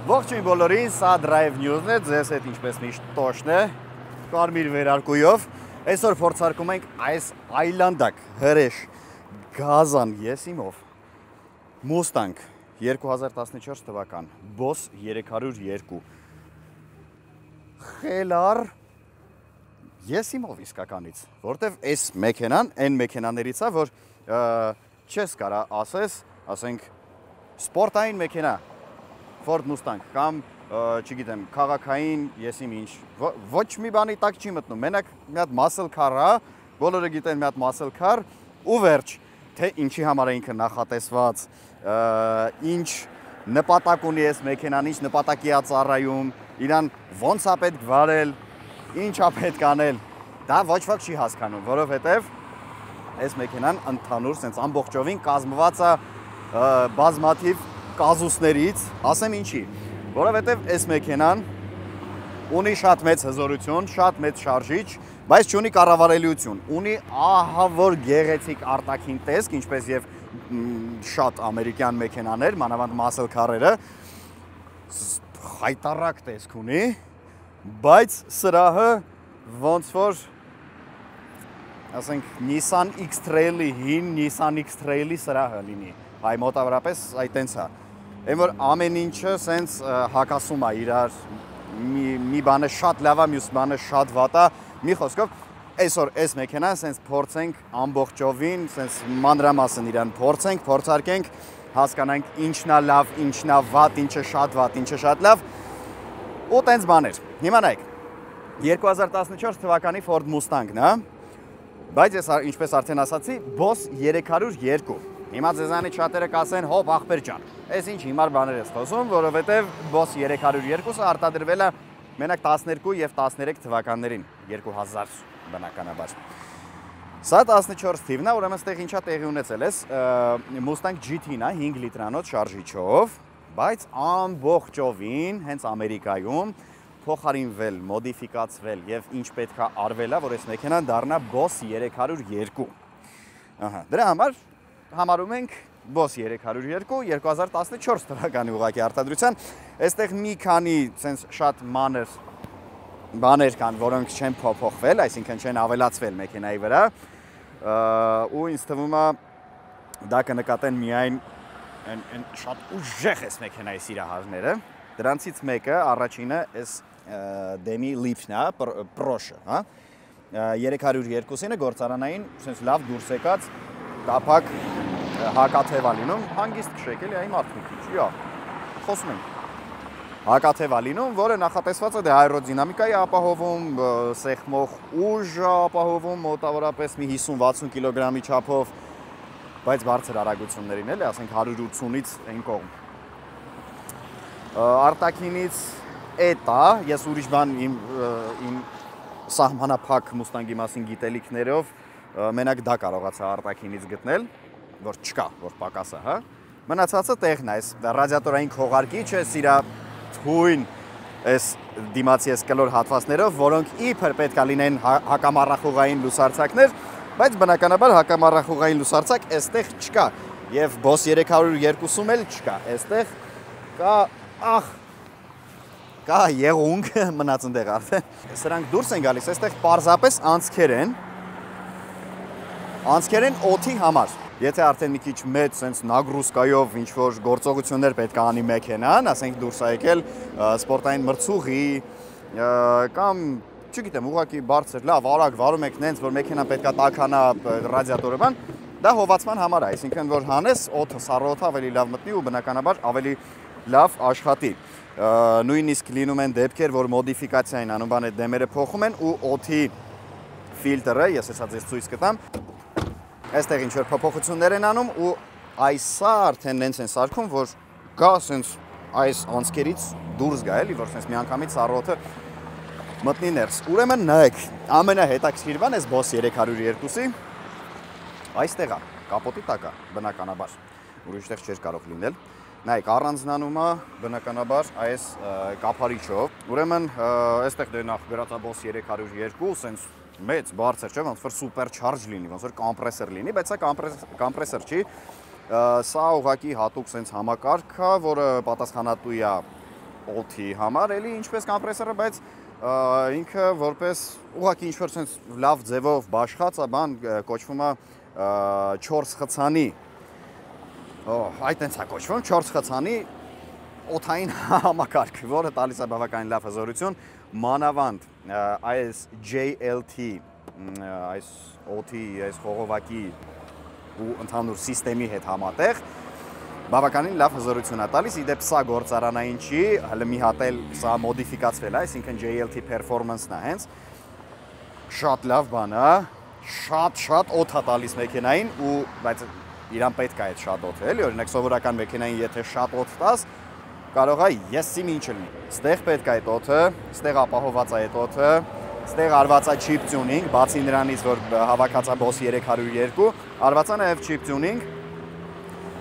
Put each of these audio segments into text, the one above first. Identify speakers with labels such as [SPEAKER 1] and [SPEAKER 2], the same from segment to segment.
[SPEAKER 1] Ողջույն բոլորին, սա Drive News-ն է, ձեզ հետ ինչպես միշտ Տոշն է, կարմիր վերարկույով։ Այսօր փորձարկում ենք այս այլանդակ հրեշ գազան եսիմով Mustang 2014 թվական Boss 302 խելար եսիմով իսկականից, որտեվ այս մեքենան այն մեքենաներից է, որ չես կարա ասենք սպորտային մեքենա Ford Mustang կամ չգիտեմ, քաղաքային եսիմ ինչ ոչ մի բանի տակ չի մտնում։ Մենակ մի հատ muscle car է, բոլորը գիտեն մի հատ muscle car ու վերջ, թե ինչի համար է ինքը նախատեսված, ինչ նպատակ ունի այս մեքենան, ինչ նպատակի է ծառայում, իրան ոնց է պետք վարել, ինչ է պետք անել, դա ոչ ոք չի հասկանում, որովհետև այս մեքենան ընդհանուր sense ամբողջովին կազմված է բազմաթիվ կազուսներից, ասեմ ինչի, որովհետև այս մեքենան ունի շատ մեծ հզորություն, շատ մեծ շարժիչ, բայց չունի կառավարելիություն, ունի ահավոր գեղեցիկ արտաքին տեսք, ինչպես եւ շատ ամերիկյան մեքենաներ, մանավանդ muscle car-երը, խայտարակ տեսք ունի, բայց սրահը ոնց որ ասենք Nissan X-Trail-ի հին Nissan X-Trail-ի սրահը լինի, այ մոտավորապես այդ տենց է։ Այն որ ամեն ինչը սենց հակասում է իրար, մի բանը շատ լավ է, մյուս բանը շատ վատ է, մի խոսքով այսօր այս մեքենան սենց փորձենք ամբողջովին, սենց մանրամասն իրան փորձենք, փորձարկենք, հասկանանք ինչն է լավ, ինչն է վատ, ինչը շատ վատ, ինչը շատ լավ, ու տենց բաներ։ Հիմա նայեք, 2014 թվականի Ford Mustang-ն է, բայց ես ինչպես արդեն ասացի, Boss 302։ Հիմա ձեզանից շատերը կասեն, հոп ախպեր ջան, այս ինչ հիմար բաներ ես խոսում, որովհետև Boss 302-ը արտադրվել է մենակ 12 եւ 13 թվականներին, 2000 բնականաբար։ Սա 14 թիվն է, ուրեմն ստեղ ինչա տեղի ունեցել էս, Mustang GT-ն է 5 լիտրանոց շարժիչով, բայց ամբողջովին հենց Ամերիկայում փոխարինվել, մոդիֆիկացվել եւ ինչ պետքա արվել է, որ այս մեքենան դառնա Boss 302։ Ահա, դրա համար համարում ենք Boss 302 2014 թվականի ուղղակի արտադրության։ Այստեղ մի քանի sense շատ մանր բաներ կան, որոնք չեն փոփոխվել, այսինքն չեն ավելացվել մեքենայի վրա, ու ինձ թվում է դա կնկատեն միայն այն շատ ուժեղ էս մեքենայի սիրահարները։ Դրանցից մեկը առաջինը էս Demi Leaf-ն է, Pro-շը, հա։ 302-ին գործարանային sense լավ դուրս եկած տափակ հակաթև է լինում, հանգիստ քշեք էլի այ մարդ մի քիչ, իա, խոսում ենք։ Հակաթև է լինում, որը նախատեսված է դե աերոդինամիկայի ապահովում, սեղմող ուժ ապահովում, մոտավորապես մի 50-60 կիլոգրամի չափով, բայց բարձր արագություններին էլի, ասենք 180-ից այն կողմ։ Արտաքինից էդ է, ես ուրիշ բան իմ սահմանափակ Mustang-ի մասին գիտելիքներով մենակ դա կարողացա արտաքինից գտնել, որ չկա, որ պակաս է, հա։ Մնացածը տեղն է, այս ռադիատորային քողարկիչը, սիրա թույն այս դիմացի այս կլոր հատվածներով, որոնք իբր պետք է լինեն հակամառախուղային լուսարձակներ, բայց բնականաբար հակամառախուղային լուսարձակ այստեղ չկա, եւ Boss 302-ում էլ չկա, այստեղ կա եղունգ մնաց ընդեղ արդեն։ Սրանք դուրս են գալիս, այստեղ պարզապես անցքեր են օդի համար։ Եթե արդեն մի քիչ մեծ sense նագրուսկայով ինչ որ գործողություններ պետք է անի մեքենան, ասենք դուրս է եկել սպորտային մրցուղի կամ չգիտեմ, ուղղակի բարձր, լավ, արագ վարում եք նենց, որ մեքենան պետք է տաքանա ռադիատորը բան, դա հովացման համար է, այսինքն որ հանես օդը, սառը օդը ավելի լավ մտնի ու բնականաբար ավելի լավ աշխատի։ Նույնիսկ լինում են դեպքեր, որ մոդիֆիկացիա են անում, բան այդ դեմերը փոխում են ու օդի ֆիլտրը, ես հեսա ձեզ ցույց կտամ, այստեղ ինչ որ փոփոխություններ են անում ու այսա արդեն նենց են սարքում, որ գա sense այս անցքերից դուրս գա էլի, որ sense միանգամից սառը օդը մտնի ներս։ Ուրեմն նայեք, ամենահետաքրքիր բան էս Boss 302-ի այստեղ է, կապոտի տակ է, բնականաբար, ուրիշտեղ չէր կարող լինել։ Նայեք, առանձնանում է բնականաբար այս կափարիչով։ Ուրեմն այստեղ դե նախ գրած է Boss 302, sense մեծ բարձր չէ, ոնց որ սուպեր չարժ լինի, ոնց որ կոմպրեսոր լինի, բայց սա կոմպրեսոր չի։ Սա ուղղակի հատուկ sense համակարգ է, որը պատասխանատու է օդի համար, էլի ինչպես կոմպրեսորը, բայց ինքը որպես ուղղակի ինչ-որ sense լավ ձևով բաշխած է, բան կոչվում է 4 խցանի, այտենց է կոչվում, 4 խցանի օդային համակարգ, որը տալիս է բավականին լավ հզորություն, մանավանդ այս JLT, այս օդի, այս խողովակի ու ընդհանուր սիստեմի հետ համատեղ բավականին լավ հզորություն է տալիս, իդեպ սա գործարանային չի, հələ մի հատ էլ սա մոդիֆիկացվել է, այսինքն JLT performance-ն է հենց, շատ լավ բան է, շատ օդ է տալիս մեքենային, բայց իրան պետք է այդ շատ օդը, էլի, օրինակ սովորական մեքենային եթե շատ օդ տաս, կարող է եսի ինչ լինի, ստեղ պետք է այդ օդը, ստեղ ապահոված է այդ օդը, ստեղ արված է chip tuning, բացի նրանից, որ հավաքած է Boss 302, արված է նաև chip tuning,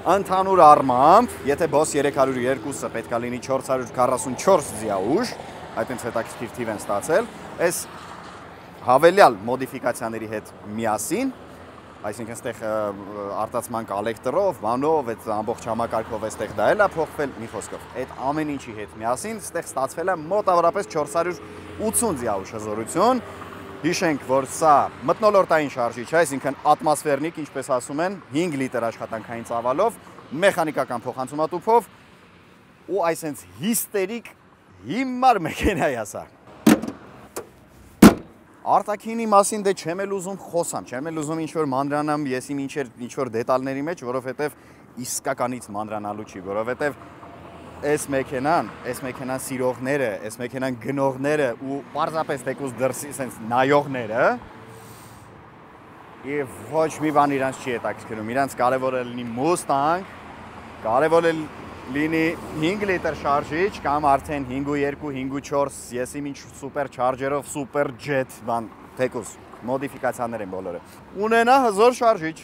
[SPEAKER 1] ընդհանուր առմամբ, եթե Boss 302-ը պետք է լինի 444 ձիաուժ, այդպես հետաքրքիր թիվ են ստացել, այս հավելյալ մոդիֆիկացիաների հետ միասին, այսինքն այստեղ արտացման կոլեկտորով, բանով, այդ ամբողջ համակարգով այստեղ դա էլ է փոխվել, մի խոսքով, այդ ամեն ինչի հետ միասին, այստեղ ստացվել է մոտավորապես 480 ձիաուժ հզորություն, հիշենք, որ սա մթնոլորտային շարժիչ է, այսինքն ատմոսֆերնիկ, ինչպես ասում են, 5 լիտր աշխատանքային ծավալով, մեխանիկական փոխանցումատուփով ու այսենց հիստերիկ հիմար մեքենա է սա։ Արտաքինի մասին դե չեմ էլ ուզում խոսամ, չեմ էլ ուզում ինչ-որ մանրանամ, ես իմ ինչ-որ դետալների մեջ, որովհետև իսկականից մանրանալու չի, որովհետև այս մեքենան սիրողները, այս մեքենան գնողները ու պարզապես թեկուզ դրսի սենց նայողները եւ ոչ մի բան իրանց չի հետաքրքրում, իրանց կարևոր է լինի Mustang, կարևոր է լինի 5 լիտր շարժիչ կամ արդեն 5.2, 5.4, ես իմ ինչ սուպեր չարջերով, սուպեր ջեթ բան թեկուզ մոդիֆիկացիաներ են բոլորը։ Ունենա հզոր շարժիչ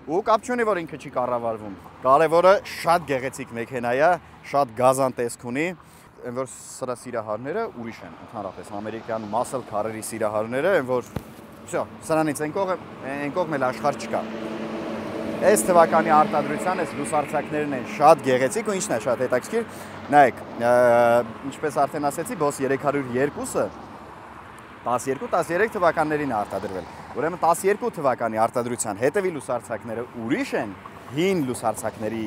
[SPEAKER 1] ու կապ չունի, որ ինքը չի կառավարվում։ Կարևորը շատ գեղեցիկ մեքենա է, շատ գազան տեսք ունի, այն որ սրա սիրահարները ուրիշ են, ընդհանրապես ամերիկյան muscle car-երի սիրահարները, այն որ սրանից այն կողմ էլ աշխարհ չկա։ Այս թվականի արտադրության այս լուսարձակներն են շատ գեղեցիկ ու ինչն է շատ հետաքրքիր, նայեք, ինչպես արդեն ասեցի, Boss 302-ը 12-13 թվականներին է արտադրվել։ Ուրեմն 12 թվականի արտադրության հետևի լուսարձակները ուրիշ են, հին լուսարձակների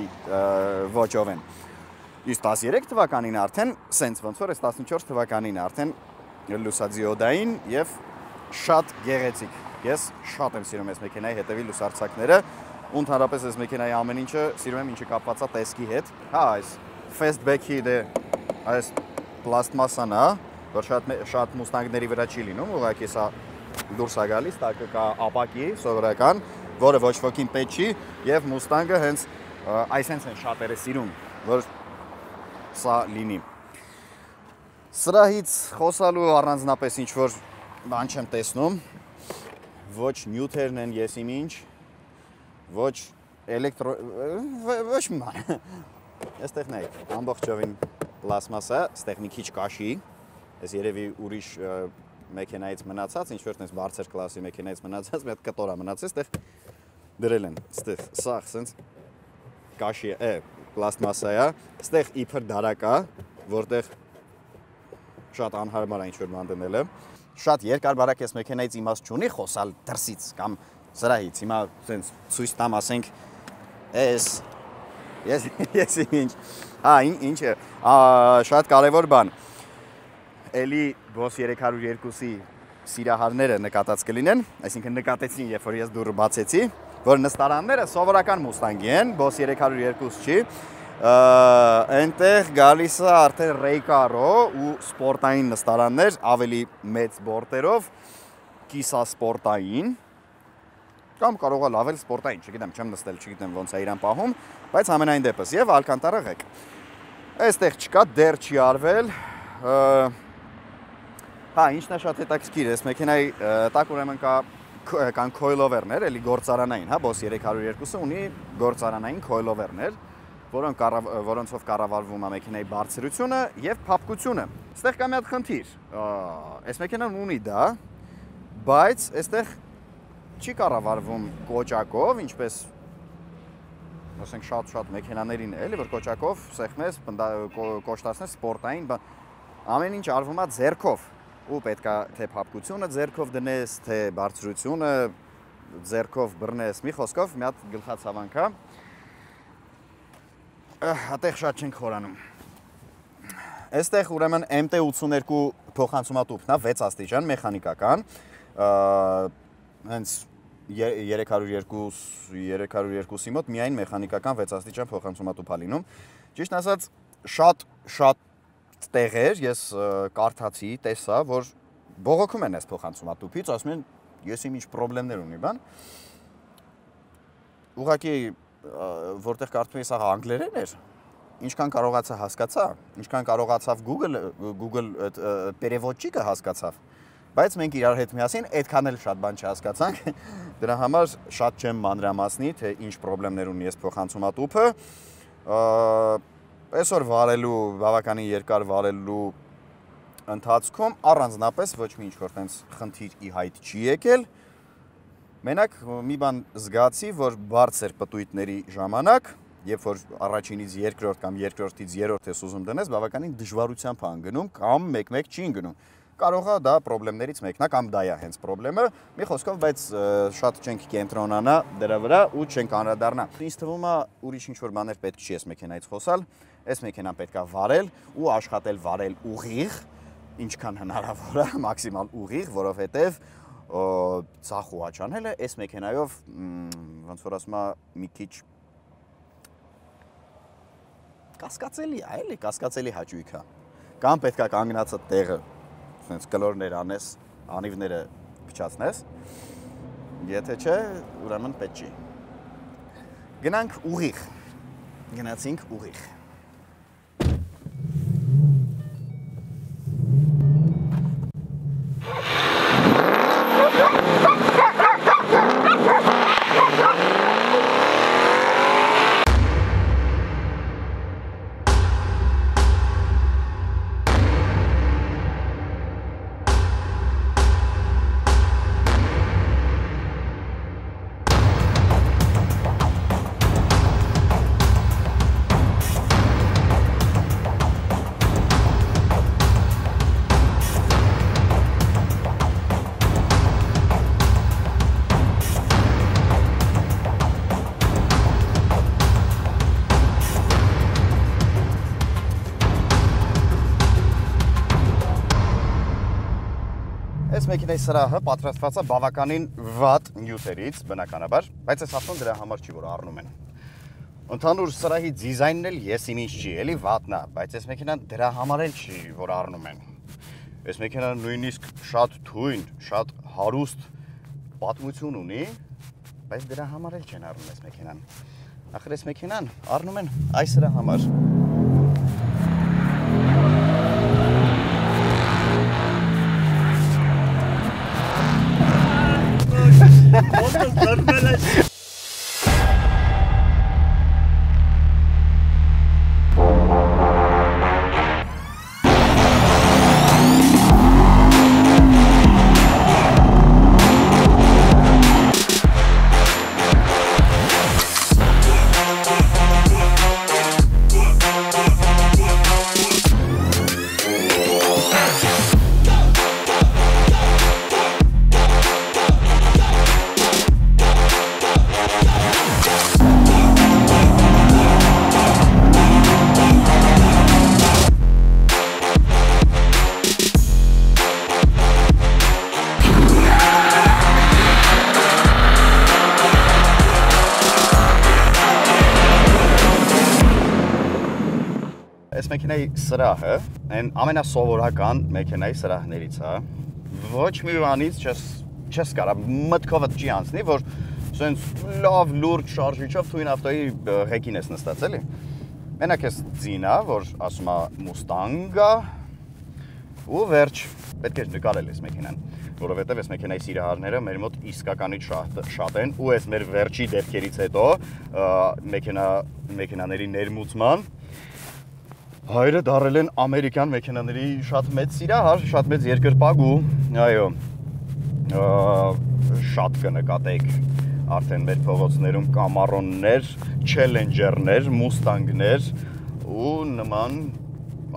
[SPEAKER 1] ոճով են։ Իսկ 13 թվականին արդեն, սենց ոնց որ այս 14 թվականին արդեն լուսադիոդային եւ շատ գեղեցիկ։ Ես շատ եմ սիրում այս մեքենայի հետևի լուսարձակները, ու ընդհանրապես այս մեքենայի ամեն ինչը սիրում եմ, ինչը կապված է տեսքի հետ։ Հա, այս fastback-ի դե այս պլաստմասան է, որ շատ Mustang-ների վրա չի լինում, ուղղակի սա դուրս է գալիս, տակը կա ապակի սովորական, որը ոչ ոքին պետք չի, եւ Mustang-ը հենց այսենց են շատերը սիրում, որ սա լինի։ Սրահից խոսալու առանձնապես ինչ որ բան չեմ տեսնում, ոչ նյութերն են ես իմ ինչ, ոչ ոչ մի բան։ Այստեղ նայեք, ամբողջովին պլաստմասա, այստեղ մի քիչ կաշի, այս երևի ուրիշ մեքենայից մնացած, ինչ որ տես բարձր կլասի մեքենայից մնացած, մի հատ կտոր է մնացած, այստեղ դրել են, այստեղ սաղ սենց կաշի է, պլաստմասա է, այստեղ իբր դարակ է, որտեղ շատ անհարմար է ինչ որ բան դնել է, շատ երկար բարակ այս մեքենայից իմաստ չունի խոսալ դրսից կամ սրահից, հիմա սենց ցույց տամ, ասենք, ես ինչ, ինչ է, շատ կարևոր բան, էլի Boss 302-ի սիրահարները նկատած կլինեն, այսինքն նկատեցին, երբ որ ես դուռը բացեցի, որ նստարանները սովորական Mustang-ի են, Boss 302 չի, այնտեղ գալիս է արդեն Raycar-ո ու սպորտային նստարաններ, ավելի մեծ բորտերով, կիսասպորտային, կամ կարող է լավ էլ սպորտային, չգիտեմ, չեմ նստել, չգիտեմ ոնց է իրան պահում, բայց ամենայն դեպս եւ Alcantara ղեկ։ Այստեղ չկա, դեռ չի արվել։ Հա, ինչն է շատ հետաքրքիր, այս մեքենայի տակ ուրեմն կան coilover-ներ, էլի գործարանային, հա, Boss 302-ը ունի գործարանային coilover-ներ, որոնցով կառավարվում է մեքենայի բարձրությունը եւ փափկությունը։ Այստեղ կա մի հատ խնդիր։ Այս մեքենան ունի դա, բայց այստեղ չի կառավարվում կոճակով, ինչպես ասենք շատ մեքենաներին է, էլի որ կոճակով սեղմես, կոշտացնես սպորտային, բան ամեն ինչ արվում է ձեռքով ու պետքա թե փափկությունը ձեռքով դնես, թե բարձրությունը ձեռքով բռնես, մի խոսքով մի հատ գլխացավանք է։ Այդտեղ շատ չենք խորանում։ Այստեղ ուրեմն MT82 փոխանցումատուփն է 6 աստիճան մեխանիկական, հենց 302-ի մոտ միայն մեխանիկական 6 աստիճան փոխանցումատուփ է լինում։ Ճիշտ ասած, շատ տեղեր ես կարդացի, տեսա, որ բողոքում են այս փոխանցումատուփից, ասում են, ես իմ ինչ խնդիրներ ունի, բան։ Ուղղակի որտեղ կարդում ես աղա անգլերեն էր, ինչքան կարողացա հասկացա, ինչքան կարողացավ Google переводчիկը հասկացավ, բայց մենք իրար հետ միասին այդքան էլ շատ բան չհասկացանք, դրա համար շատ չեմ մանրամասնի, թե ինչ խնդիրներ ունի այս փոխանցումատուփը, այսօր վարելու, բավականին երկար վարելու ընթացքում առանձնապես ոչ մի ինչ-որ տենց խնդիր ի հայտ չի եկել, մենակ մի բան զգացի, որ բարձր պտույտների ժամանակ, երբ որ առաջինից երկրորդ կամ երկրորդից երրորդ ես ուզում դնես, բավականին դժվարությամբ են գնում կամ մեկ-մեկ չի գնում։ Կարող է դա խնդիրներից մեկն է կամ դա է հենց խնդիրը, մի խոսքով, բայց շատ չենք կենտրոնանա դրա վրա ու չենք անդրադառնա։ Ինձ թվում է ուրիշ ինչ-որ բաներ պետք չի այս մեքենայից խոսալ, այս մեքենան պետք է վարել ու աշխատել վարել ուղիղ, ինչքան հնարավոր է, մաքսիմալ ուղիղ, որովհետև ցախ ու աչանելը այս մեքենայով ոնց որ ասում է մի քիչ կասկածելի է, էլի, կասկածելի հաճույք է։ Կամ պետք է կանգնածը տեղը, ասենց կլորներ անես, անիվները փչացնես, եթե չէ, ուրեմն պետք չի։ Գնանք ուղիղ, գնացինք ուղիղ։ Մեքենայի սրահը պատրաստված է բավականին վատ նյութերից, բնականաբար, բայց այս ասում դրա համար չի, որ առնում են։ Ընդհանուր սրահի դիզայնն էլ եսին ինչ չի, էլի վատն է, բայց այս մեքենան դրա համար էլ չի, որ առնում են։ Այս մեքենան նույնիսկ շատ թույն, շատ հարուստ պատմություն ունի, բայց դրա համար էլ չեն առնում այս մեքենան։ Ախր այս մեքենան առնում են այս սրա համար։ Ոնց դեռնել է։ Մեքենայի սրահը այն ամենասովորական մեքենայի սրահներից է։ Ոչ մի բանից չես կարա մտքովդ չի անցնի, որ սենց լավ լուրջ շարժիչով թույն ավտոյի ղեկին ես նստած, էլի։ Մենակ ես ձինա, որ ասում է Mustang-ա ու վերջ, պետք է նկարել ես մեքենան, որովհետև այս մեքենայի սիրահարները մեր մոտ իսկականից շատ են ու այս մեր վերջի դեպքերից հետո մեքենաների ներմուծման հայրը դարել են ամերիկյան մեքենաների շատ մեծ սիրահար, շատ մեծ երկրպագու, այո, շատ կնկատեք արդեն մեր փողոցներում կամարոններ, չելենջերներ, մուստանգներ ու նման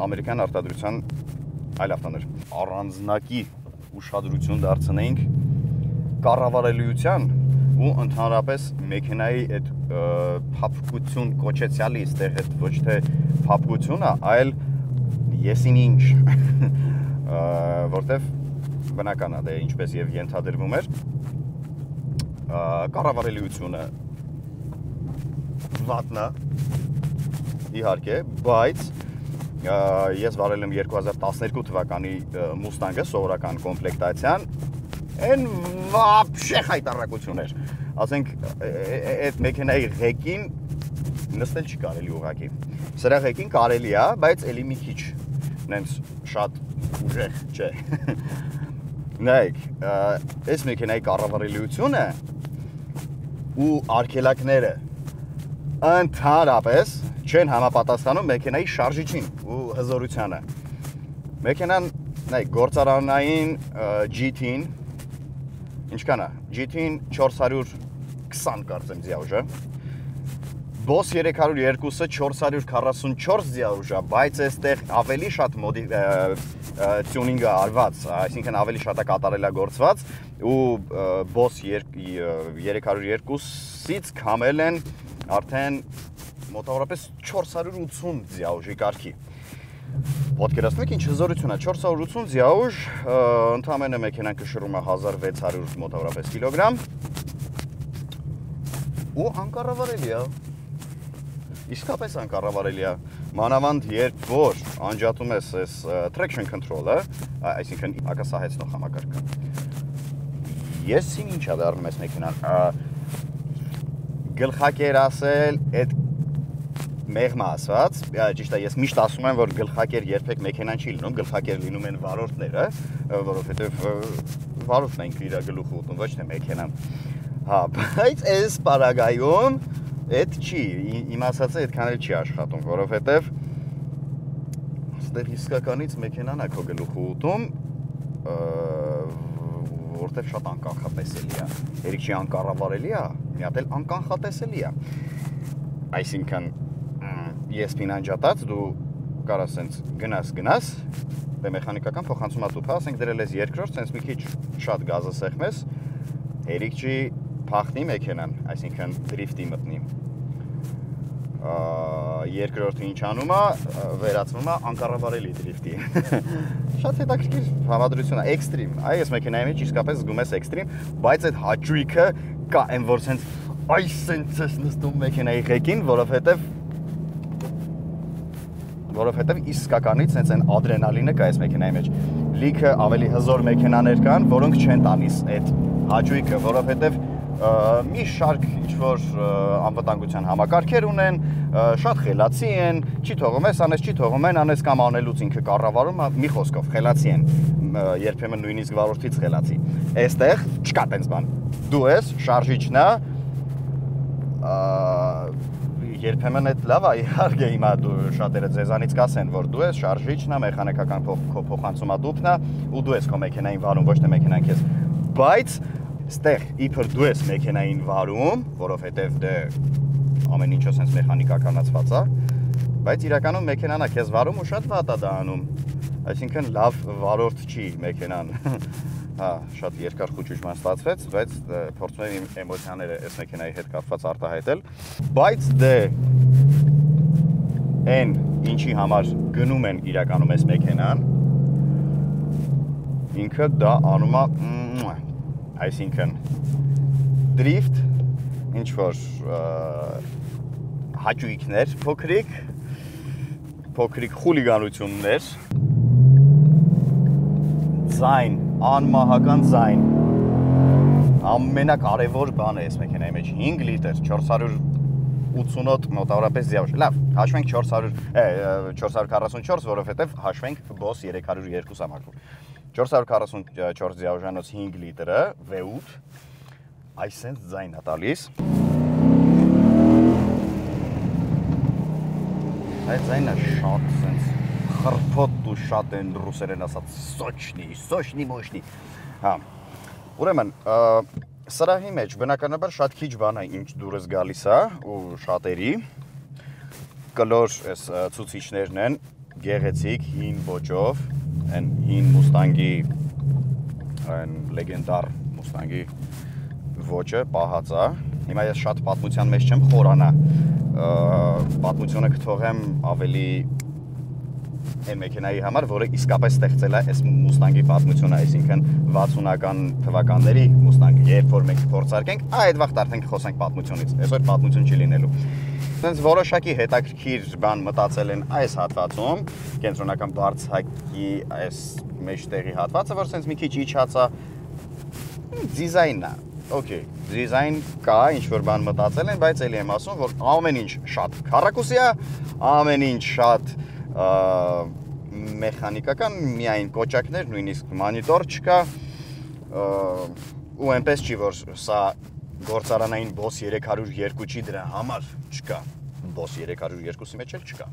[SPEAKER 1] ամերիկյան արտադրության այլ ավտոներ։ Առանձնակի ուշադրություն դարձնենք կառավարելիության ու ընդհանրապես մեքենայի այդ փափկություն կոչեցյալի այստեղ այդ ոչ թե փափկությունը, այլ եսին ինչ, որտեվ բնական է, դե ինչպես եւ ենթադրվում էր, կառավարելիությունը վատնա իհարկե, բայց ես վարել եմ 2012 թվականի Mustang-ը սովորական կոմպլեկտացիան, այն вообще խայտարակություն էր։ Ասենք այդ մեքենայի ղեկին նստել չի կարելի ուղղակի։ Սրա ղեկին կարելի է, բայց էլի մի քիչ նենց շատ ուժեղ չէ։ Նայեք, այս մեքենայի կառավարելիությունը ու արգելակները ընդհանրապես չեն համապատասխանում մեքենայի շարժիչին ու հզորությանը։ Մեքենան, նայեք, գործարանային GT-ին ինչքան է, GT-ին 420 կարծեմ ձիաուժ է, Boss 302-ը 444 ձիաուժ է, բայց այստեղ ավելի շատ տյունինգը արված, այսինքն ավելի շատ է կատարելագործված ու Boss 302-ից կամել են արդեն մոտավորապես 480 ձիաուժի կարգի։ Պատկերացնեք ինչ հզորություն է, 480 ձիաուժ, ընդամենը մեքենան կշռում է 1600 մոտավորապես կիլոգրամ ու անկառավարելի է, իսկապես անկառավարելի է, մանավանդ երբ որ անջատում ես այս traction control-ը, այսինքն ակասահեցնող համակարգը։ Եսին ինչ է դառնում այս մեքենան, գլխակեր ասել, այդ մեղմա ասված, ճիշտ է, ես միշտ ասում եմ, որ գլխակեր երբեք մեքենան չի լինում, գլխակեր լինում են վարորդները, որովհետև վարորդն է ինքը իր գլուխը ուտում, ոչ թե մեքենան։ Հա, բայց այս պարագայում այդ չի, իմ ասածը այդքան էլ չի աշխատում, որովհետև այստեղ իսկականից մեքենան է քո գլուխը ուտում, որտեղ շատ անկանխատեսելի է, երիք չի անկառավարելի է, մի հատ էլ անկանխատեսելի է, այսինքն ես պինանջատած, դու կարաս սենց գնաս, դե մեխանիկական փոխանցումատուփը, ասենք դրել ես երկրորդ, սենց մի քիչ շատ գազը սեղմես, երիք չի փախնի մեքենան, այսինքն դրիֆտի մտնի, երկրորդը ինչ անում է, վերածվում է անկառավարելի դրիֆտի, շատ հետաքրքիր համադրություն է, էքստրիմ, այս մեքենայի մեջ իսկապես զգում ես էքստրիմ, բայց այդ հաճույքը կա են, որ սենց այս սենց ես նստում մեքենայի ղեկին, որովհետև իսկականից սենց են ադրենալինը կա այս մեքենայի մեջ, լիքը ավելի հզոր մեքենաներ կան, որոնք չեն տալիս այդ հաճույքը, որովհետև մի շարք ինչ-որ անվտանգության համակարգեր ունեն, շատ խելացի են, չի թողում ես, անես չի թողում են, անես կամ անելուց ինքը կառավարում, մի խոսքով, խելացի են, երբեմն նույնիսկ վարորդից խելացի, այստեղ չկա տենց բան, դու ես, շարժիչն է, երբեմն այդ լավ է, իհարկե հիմա շատերը ձեզանից կասեն, որ դու ես, շարժիչն է, մեխանիկական փոխանցումատուփն է ու դու ես քո մեքենային վարում, ոչ թե մեքենան քեզ, բայց ստեղ իբր դու ես մեքենային վարում, որովհետև դե ամեն ինչը սենց մեխանիկականացված է, բայց իրականում մեքենան է քեզ վարում ու շատ վատ է դա անում, այսինքն լավ վարորդ չի մեքենան, հա, շատ երկար խուճուճման ստացվեց, բայց փորձում եմ իմ էմոցիաները այս մեքենայի հետ կապված արտահայտել, բայց դե այն ինչի համար գնում են իրականում այս մեքենան, ինքը դա անում է այսինքն դրիֆտ, ինչ-որ հաճույքներ, փոքրիկ խուլիգանություններ, ձայն, անմահական ձայն, ամենակարևոր բան է այս մեքենայի մեջ, 5 լիտր, 488 մոտավորապես ձիավուժ, լավ, հաշվենք 444, որովհետև հաշվենք Boss 302 համակում, 444 ձիավուժանոց 5 լիտրը, V8, այս սենց ձայն է տալիս, այդ ձայնը շատ սենց խրփոտ ու շատ են ռուսերեն ասած սոչնի, մոշնի, հա, ուրեմն, Սրահի մեջ բնականաբար շատ քիչ բան է ինչ դուրս գալիս է ու շատերի կլոր այս ցուցիչներն են գեղեցիկ հին ոճով այն հին Mustang-ի այն լեգենդար Mustang-ի ոճը պահած է հիմա ես շատ պատմության մեջ չեմ խորանա պատմությունը կթողեմ ավելի այն մեքենայի համար, որը իսկապես ստեղծել է այս Mustang-ի պատմությունը, այսինքն 60-ական թվականների Mustang-ը, երբ որ մենք փորձարկենք, այդ վաղ արդեն կխոսենք պատմությունից, այսօր պատմություն չի լինելու։ Սենց որոշակի հետաքրքիր բան մտածել են այս հատվածում, կենտրոնական բարձակի այս մեջտեղի հատվածը, որ սենց մի քիչ իջած է դիզայնն է։ Okay, դիզայն կա, ինչ-որ բան մտածել են, բայց էլի եմ ասում, որ ամեն ինչ շատ քառակուսի է, ամեն ինչ շատ մեխանիկական միայն կոճակներ, նույնիսկ մանիտոր չկա ու այնպես չի, որ սա գործարանային Boss 302-ի դրա համար չկա, Boss 302-ի մեջ էլ չկա։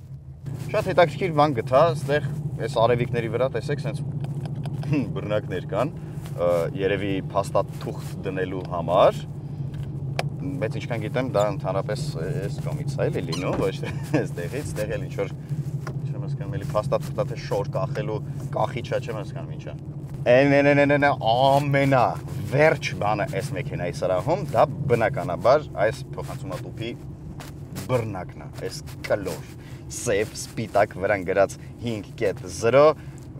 [SPEAKER 1] Շատ հետաքրքիր բան գտա, այստեղ այս արևիկների վրա տեսեք, սենց բռնակներ կան, երևի փաստաթուղթ դնելու համար, բայց ինչքան գիտեմ, դա ընդհանրապես այս կողմից է էլի լինում, ոչ թե այստեղից, այստեղ էլ ինչ-որ չեմ հասկանում, էլի փաստաթուղթա թե շոր կախելու կախիչա չեմ հասկանում ինչա։ Ամենա վերջ բանը այս մեքենայի սրահում, դա բնականաբար այս փոխանցումատուփի բռնակն է, այս կլոր, սև, սպիտակ վրան գրած 5.0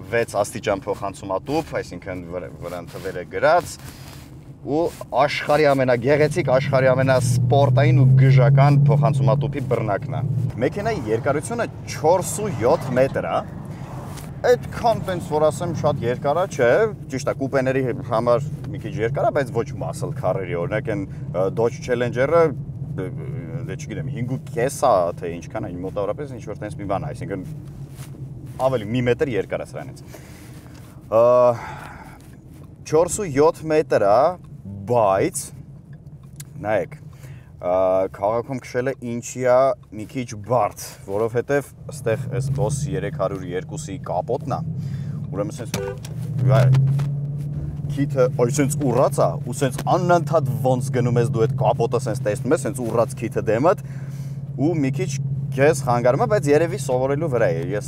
[SPEAKER 1] 6 աստիճան փոխանցումատուփ, այսինքն վրան թվերը գրած ու աշխարհի ամենագեղեցիկ, աշխարհի ամենասպորտային ու գժական փոխանցումատուփի բռնակն է։ Մեքենայի երկարությունը 4.7 մետր է։ Այդքան տենց որ ասեմ շատ երկար է, չէ, ճիշտ է, կուպեների համար մի քիչ երկար է, բայց ոչ muscle car-երի, օրինակ այն Dodge Challenger-ը, դե չգիտեմ, 5.5 է, թե ինչքան է, մոտավորապես ինչ որ տենց մի բան է, այսինքն ավելի մի մետր երկար է սրանից։ 4.7 մետր է, բայց նայեք, քաղաքում քշելը ինչի է մի քիչ բարդ, որովհետև այստեղ այս Boss 302-ի կապոտն է, ուրեմն սենց քիթը այսենց ուռած է, ու սենց անընդհատ ոնց գնում ես դու այդ կապոտը սենց տեսնում ես, սենց ուռած քիթը դեմդ ու մի քիչ Ես խանգարում եմ, բայց երևի սովորելու վրա է, ես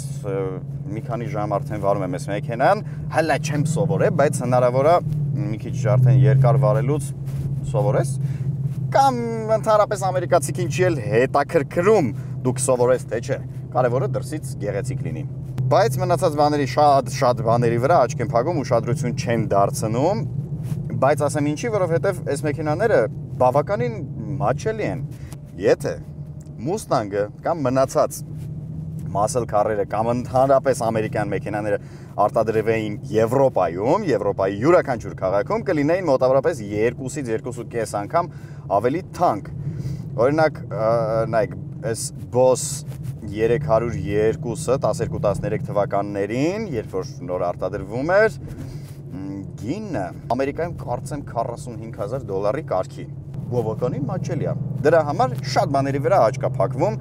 [SPEAKER 1] մի քանի ժամ արդեն վարում եմ այս մեքենան, հələ չեմ սովորել, բայց հնարավոր է մի քիչ արդեն երկար վարելուց սովորես, կամ ընդհանրապես ամերիկացիքին չի էլ հետաքրքրում դուք սովորես թե չէ, կարևորը դրսից գեղեցիկ լինի։ Բայց մնացած բաների շատ բաների վրա աչք եմ փակում, ուշադրություն չեմ դարձնում, բայց ասեմ ինչի, որովհետև այս մեքենաները բավականին մաչելի են, եթե Mustang-ը կամ մնացած muscle car-երը կամ ընդհանրապես ամերիկյան մեքենաները արտադրվեին Եվրոպայում, Եվրոպայի յուրաքանչյուր քաղաքում կլինեին մոտավորապես 2-ից 2.5 անգամ ավելի թանկ։ Օրինակ, նայեք, այս Boss 302-ը 12-13 թվականներին, երբ որ նոր արտադրվում էր, գինը Ամերիկայում կարծեմ $45,000 կարգի։ Բավականին մաչելի է։ Դրա համար շատ բաների վրա աչք է փակվում,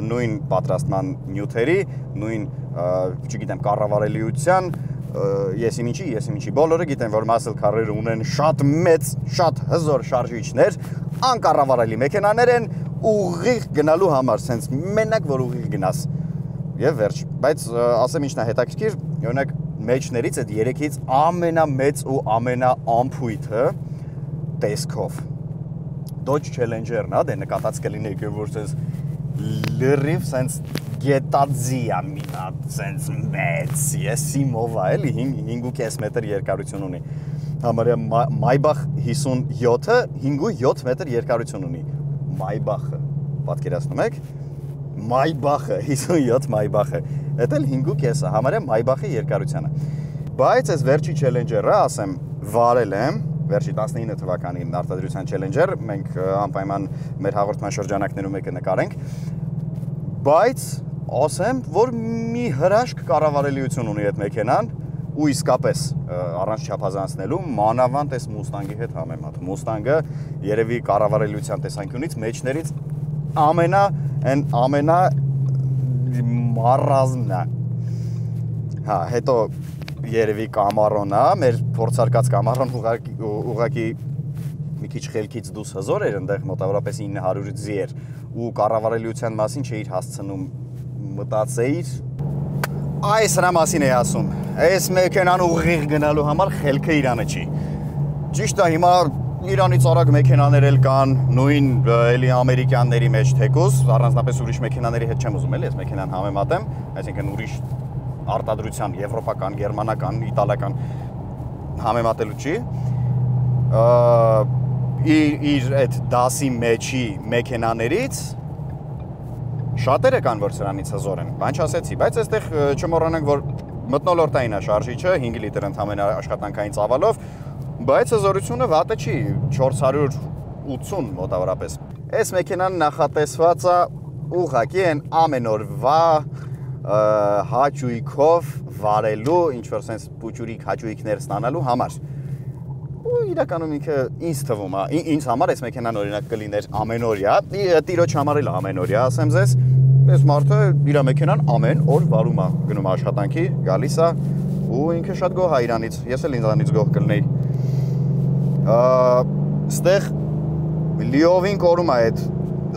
[SPEAKER 1] նույն պատրաստման նյութերի, նույն, չգիտեմ, կառավարելիության, եսիմ ինչի, բոլորը գիտեն, որ muscle car-երը ունեն շատ մեծ, շատ հզոր շարժիչներ, անկառավարելի մեքենաներ են ուղիղ գնալու համար, սենց մենակ որ ուղիղ գնաս։ Եվ վերջ, բայց ասեմ ինչն է հետաքրքիր, օրինակ մեջներից այդ երեքից ամենամեծ ու ամենաամփույթը տեսքով Dodge Challenger-ն է, դե նկատած կլինեք, որ սենց լրիվ սենց գետաձի է մինա, սենց մեծ, եսիմով է, էլի 5.5 մետր երկարություն ունի։ Համարյա Maybach 57-ը 5.7 մետր երկարություն ունի։ Maybach-ը, պատկերացնում եք։ Maybach-ը, 57 Maybach-ը, էդ էլ 5.5-ը, համարյա Maybach-ի երկարությանը։ Բայց այս վերջի Challenger-ը, ասեմ, վարել եմ, վերջի 19 թվականի արտադրության Challenger, մենք անպայման մեր հաղորդման շրջանակներում եկը նկարենք, բայց ասեմ, որ մի հրաշք կառավարելիություն ունի այդ մեքենան ու իսկապես առանց չափազանցնելու մանավանդ այս Mustang-ի հետ համեմատ։ Mustang-ը երևի կառավարելիության տեսանկյունից մեջներից ամենա մարազմն է։ Հա, հետո երևի Կամարոն է, մեր փորձարկած Կամարոն ուղղակի մի քիչ խելքից դուրս հզոր էր, այնտեղ մոտավորապես 900 ձիեր ու կառավարելիության մասին չէիր հասցնում մտածեիր։ Այս հրա մասին էի ասում։ Այս մեքենան ուղիղ գնալու համար խելքը Իրանը չի։ Ճիշտ է, հիմա Իրանից արագ մեքենաներ էլ կան, նույն էլի ամերիկյանների մեջ թեկուզ, առանձնապես ուրիշ մեքենաների հետ չեմ ուզում էլի, այս մեքենան համեմատեմ, այսինքն ուրիշ արտադրության, եվրոպական, գերմանական, իտալական համեմատելու չի։ Իր այդ դասի մեջի մեքենաներից շատերը կան, որ սրանից հզոր են, բան չասեցի, բայց այստեղ չմոռանանք, որ մթնոլորտային է շարժիչը, 5 լիտր ընդհանրապես աշխատանքային ծավալով, բայց հզորությունը վատը չի, 480 մոտավորապես։ Այս մեքենան նախատեսված է ուղղակի են ամեն օրվա հաճույքով վարելու, ինչ-որ sense փուճուրիկ հաճույքներ ստանալու համար։ Ու իրականում ինքը ինձ թվում է, ինձ համար այս մեքենան օրինակ կլիներ ամենօրյա, տիրոջ համար էլ ամենօրյա, ասեմ ձեզ, այս մարդը իր մեքենան ամեն օր վարում է, գնում է աշխատանքի, գալիս է ու ինքը շատ գոհ է իրանից, ես էլ ինձանից գոհ կլինեի։ Ստեղ լիովին կորում է այդ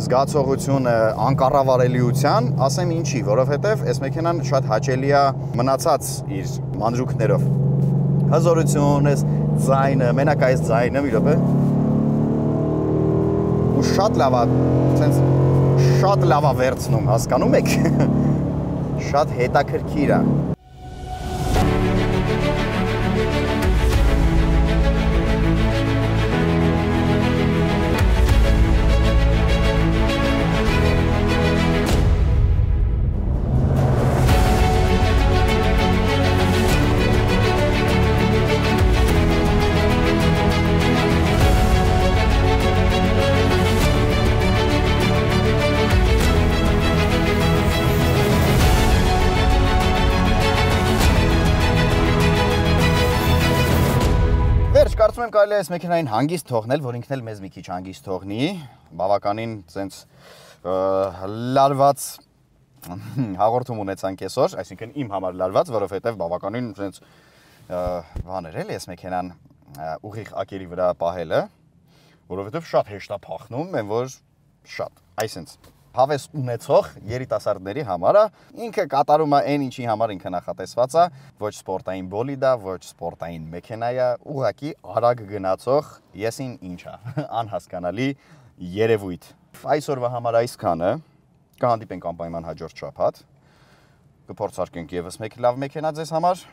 [SPEAKER 1] զգացողությունը անկառավարելիության, ասեմ ինչի, որովհետև այս մեքենան շատ հաճելի է մնացած իր մանրուքներով։ Հզորություն, այս ձայնը, մենակ այս ձայնը, մի րոպե։ Ու շատ լավ է, sense շատ լավ է վերցնում, հասկանում եք։ Շատ հետաքրքիր է։ Կարծում եմ կարելի է այս մեքենային հանգիստ թողնել, որ ինքն էլ մեզ մի քիչ հանգիստ թողնի, բավականին սենց լարված հաղորդում ունեցանք այսօր, այսինքն իմ համար լարված, որովհետև բավականին սենց բան էր էլի այս մեքենան ուղիղ ակերի վրա պահելը, որովհետև շատ հեշտ է փախնում, են որ շատ, այսինքն հավես ունեցող երիտասարդների համար է, ինքը կատարում է այն ինչի համար ինքը նախատեսված է, ոչ սպորտային բոլիդ է, ոչ սպորտային մեքենա է, ուղղակի արագ գնացող, եսին ինչ է, անհասկանալի երևույթ։ Այսօրվա համար այսքանը, կհանդիպենք անպայման հաջորդ շաբաթ, կփորձարկենք ևս մեկ լավ մեքենա ձեզ համար։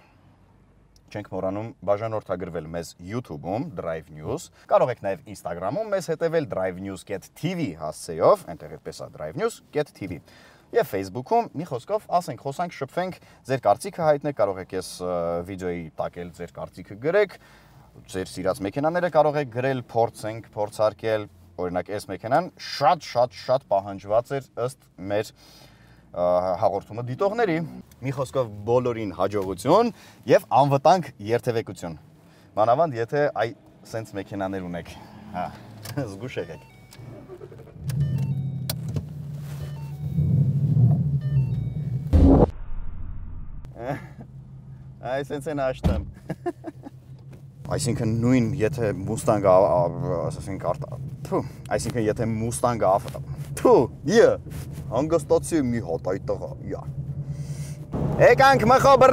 [SPEAKER 1] Չենք մոռանում բաժանորդագրվել մեզ YouTube-ում Drive News, կարող եք նաև Instagram-ում մեզ հետևել drivenews.tv հասցեով, այնտեղ այդպես է drivenews.tv եւ Facebook-ում մի խոսքով ասենք, խոսանք, շփվենք, ձեր կարծիքը հայտնեք, կարող եք այս վիդեոյի տակ էլ ձեր կարծիքը գրեք, ձեր սիրած մեքենաները կարող եք գրել, փորձենք, փորձարկել, օրինակ այս մեքենան շատ պահանջված էր ըստ մեր հաղորդումը դիտողների։ Մի խոսքով բոլորին հաջողություն եւ անվտանգ երթևեկություն։ Մանավանդ եթե այ սենց մեքենաներ ունեք, հա, զգուշ եղեք։ Այ սենց են աշտեմ։ Այսինքն նույն եթե Mustang-ը, ասենք այսինքն եթե Mustang-ը, հանգստացի մի հատ այդ տղա, Եկանք մխո